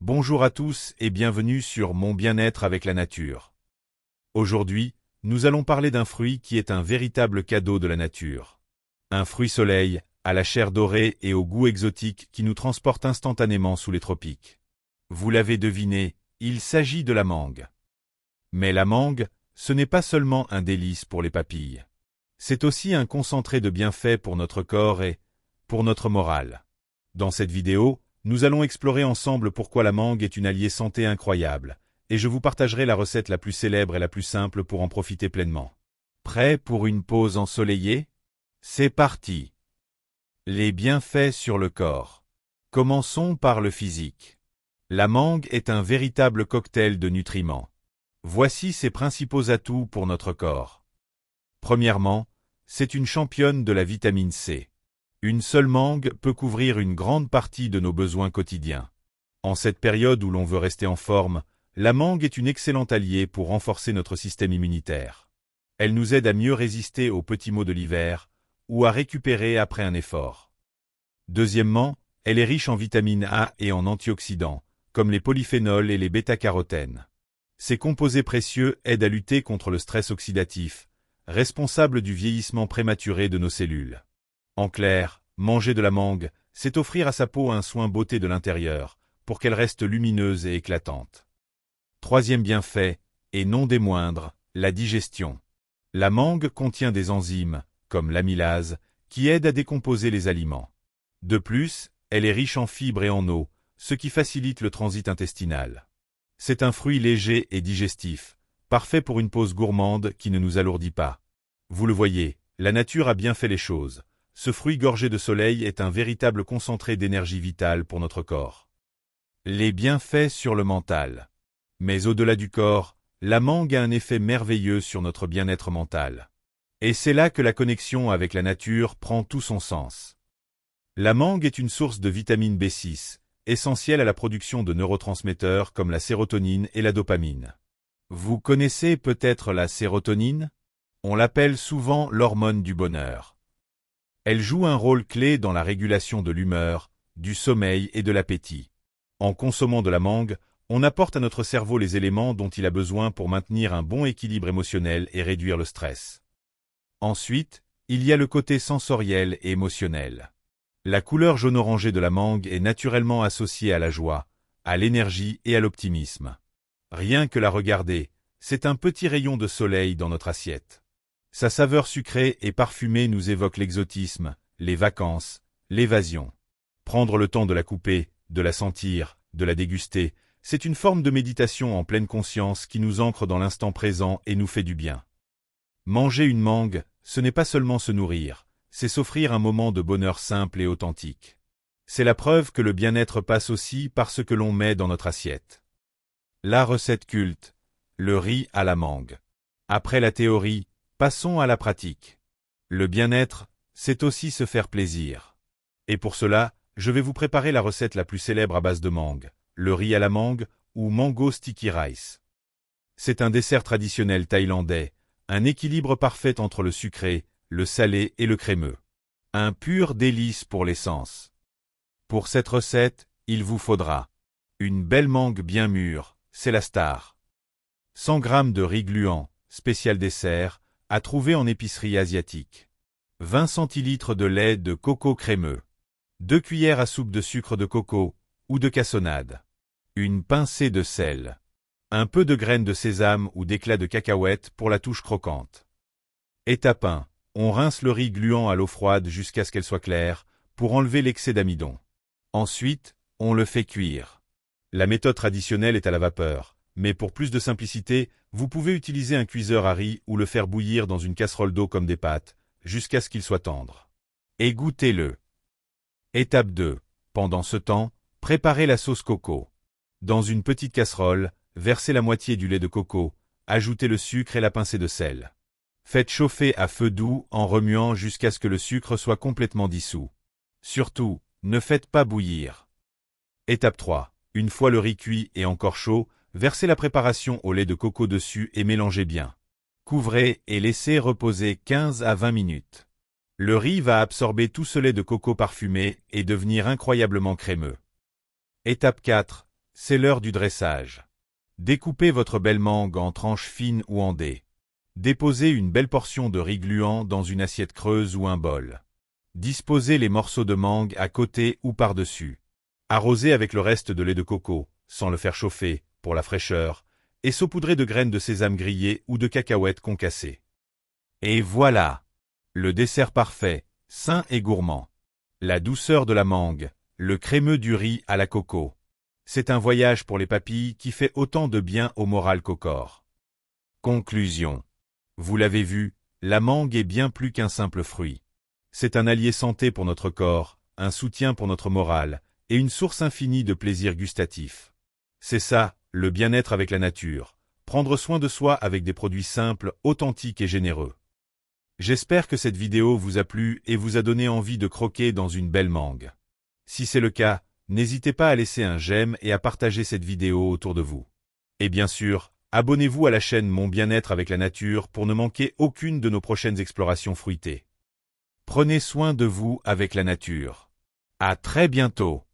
Bonjour à tous et bienvenue sur Mon bien-être avec la nature. Aujourd'hui, nous allons parler d'un fruit qui est un véritable cadeau de la nature. Un fruit soleil, à la chair dorée et au goût exotique qui nous transporte instantanément sous les tropiques. Vous l'avez deviné, il s'agit de la mangue. Mais la mangue, ce n'est pas seulement un délice pour les papilles. C'est aussi un concentré de bienfaits pour notre corps et pour notre morale. Dans cette vidéo, nous allons explorer ensemble pourquoi la mangue est une alliée santé incroyable, et je vous partagerai la recette la plus célèbre et la plus simple pour en profiter pleinement. Prêt pour une pause ensoleillée? C'est parti! Les bienfaits sur le corps. Commençons par le physique. La mangue est un véritable cocktail de nutriments. Voici ses principaux atouts pour notre corps. Premièrement, c'est une championne de la vitamine C. Une seule mangue peut couvrir une grande partie de nos besoins quotidiens. En cette période où l'on veut rester en forme, la mangue est une excellente alliée pour renforcer notre système immunitaire. Elle nous aide à mieux résister aux petits maux de l'hiver ou à récupérer après un effort. Deuxièmement, elle est riche en vitamine A et en antioxydants, comme les polyphénols et les bêta-carotènes. Ces composés précieux aident à lutter contre le stress oxydatif, responsable du vieillissement prématuré de nos cellules. En clair, manger de la mangue, c'est offrir à sa peau un soin beauté de l'intérieur, pour qu'elle reste lumineuse et éclatante. Troisième bienfait, et non des moindres, la digestion. La mangue contient des enzymes, comme l'amylase, qui aident à décomposer les aliments. De plus, elle est riche en fibres et en eau, ce qui facilite le transit intestinal. C'est un fruit léger et digestif, parfait pour une pause gourmande qui ne nous alourdit pas. Vous le voyez, la nature a bien fait les choses. Ce fruit gorgé de soleil est un véritable concentré d'énergie vitale pour notre corps. Les bienfaits sur le mental. Mais au-delà du corps, la mangue a un effet merveilleux sur notre bien-être mental. Et c'est là que la connexion avec la nature prend tout son sens. La mangue est une source de vitamine B6, essentielle à la production de neurotransmetteurs comme la sérotonine et la dopamine. Vous connaissez peut-être la sérotonine? On l'appelle souvent l'hormone du bonheur. Elle joue un rôle clé dans la régulation de l'humeur, du sommeil et de l'appétit. En consommant de la mangue, on apporte à notre cerveau les éléments dont il a besoin pour maintenir un bon équilibre émotionnel et réduire le stress. Ensuite, il y a le côté sensoriel et émotionnel. La couleur jaune-orangé de la mangue est naturellement associée à la joie, à l'énergie et à l'optimisme. Rien que la regarder, c'est un petit rayon de soleil dans notre assiette. Sa saveur sucrée et parfumée nous évoque l'exotisme, les vacances, l'évasion. Prendre le temps de la couper, de la sentir, de la déguster, c'est une forme de méditation en pleine conscience qui nous ancre dans l'instant présent et nous fait du bien. Manger une mangue, ce n'est pas seulement se nourrir, c'est s'offrir un moment de bonheur simple et authentique. C'est la preuve que le bien-être passe aussi par ce que l'on met dans notre assiette. La recette culte, le riz à la mangue. Après la théorie, passons à la pratique. Le bien-être, c'est aussi se faire plaisir. Et pour cela, je vais vous préparer la recette la plus célèbre à base de mangue, le riz à la mangue ou mango sticky rice. C'est un dessert traditionnel thaïlandais, un équilibre parfait entre le sucré, le salé et le crémeux. Un pur délice pour les sens. Pour cette recette, il vous faudra une belle mangue bien mûre, c'est la star. 100 g de riz gluant, spécial dessert, à trouver en épicerie asiatique. 20 centilitres de lait de coco crémeux. 2 cuillères à soupe de sucre de coco ou de cassonade. Une pincée de sel. Un peu de graines de sésame ou d'éclats de cacahuètes pour la touche croquante. Étape 1. On rince le riz gluant à l'eau froide jusqu'à ce qu'elle soit claire, pour enlever l'excès d'amidon. Ensuite, on le fait cuire. La méthode traditionnelle est à la vapeur, mais pour plus de simplicité, vous pouvez utiliser un cuiseur à riz ou le faire bouillir dans une casserole d'eau comme des pâtes, jusqu'à ce qu'il soit tendre. Égouttez-le. Étape 2. Pendant ce temps, préparez la sauce coco. Dans une petite casserole, versez la moitié du lait de coco, ajoutez le sucre et la pincée de sel. Faites chauffer à feu doux en remuant jusqu'à ce que le sucre soit complètement dissous. Surtout, ne faites pas bouillir. Étape 3. Une fois le riz cuit et encore chaud, versez la préparation au lait de coco dessus et mélangez bien. Couvrez et laissez reposer 15 à 20 minutes. Le riz va absorber tout ce lait de coco parfumé et devenir incroyablement crémeux. Étape 4. c'est l'heure du dressage. Découpez votre belle mangue en tranches fines ou en dés. Déposez une belle portion de riz gluant dans une assiette creuse ou un bol. Disposez les morceaux de mangue à côté ou par-dessus. Arrosez avec le reste de lait de coco, sans le faire chauffer, pour la fraîcheur, et saupoudrez de graines de sésame grillées ou de cacahuètes concassées. Et voilà! Le dessert parfait, sain et gourmand. La douceur de la mangue, le crémeux du riz à la coco. C'est un voyage pour les papilles qui fait autant de bien au moral qu'au corps. Conclusion. Vous l'avez vu, la mangue est bien plus qu'un simple fruit. C'est un allié santé pour notre corps, un soutien pour notre morale, et une source infinie de plaisir gustatif. C'est ça, le bien-être avec la nature, prendre soin de soi avec des produits simples, authentiques et généreux. J'espère que cette vidéo vous a plu et vous a donné envie de croquer dans une belle mangue. Si c'est le cas, n'hésitez pas à laisser un j'aime et à partager cette vidéo autour de vous. Et bien sûr, abonnez-vous à la chaîne Mon Bien-être avec la nature pour ne manquer aucune de nos prochaines explorations fruitées. Prenez soin de vous avec la nature. À très bientôt.